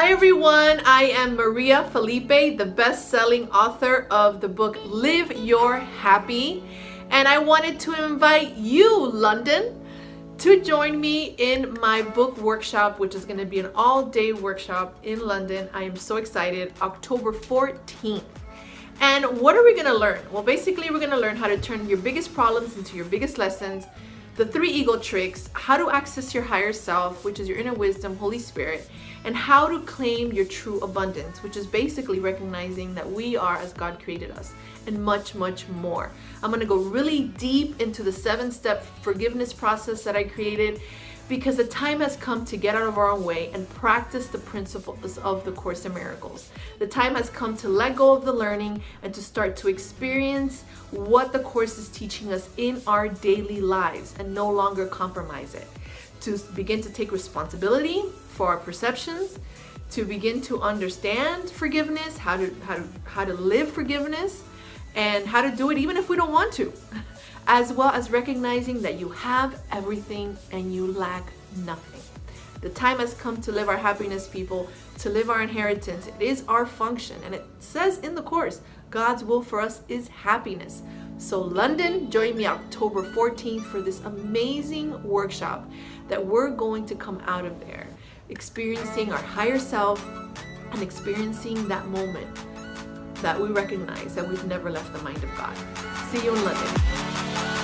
Hi everyone, I am Maria Felipe, the best-selling author of the book Live Your Happy, and I wanted to invite you, London, to join me in my book workshop, which is going to be an all-day workshop in London. I am so excited, October 14th. And what are we going to learn? Well, basically we're going to learn how to turn your biggest problems into your biggest lessons, the 3 ego tricks, how to access your higher self, which is your inner wisdom, Holy Spirit, and how to claim your true abundance, which is basically recognizing that we are as God created us, and much, much more. I'm going to go really deep into the 7-step forgiveness process that I created, because the time has come to get out of our own way and practice the principles of the Course in Miracles. The time has come to let go of the learning and to start to experience what the Course is teaching us in our daily lives and no longer compromise it. To begin to take responsibility for our perceptions, to begin to understand forgiveness, how to live forgiveness, and how to do it even if we don't want to, as well as recognizing that you have everything and you lack nothing. The time has come to live our happiness, people, to live our inheritance. It is our function, and it says in the Course, God's will for us is happiness. So London, join me October 14th for this amazing workshop that we're going to come out of there, experiencing our higher self and experiencing that moment that we recognize that we've never left the mind of God. See you in London.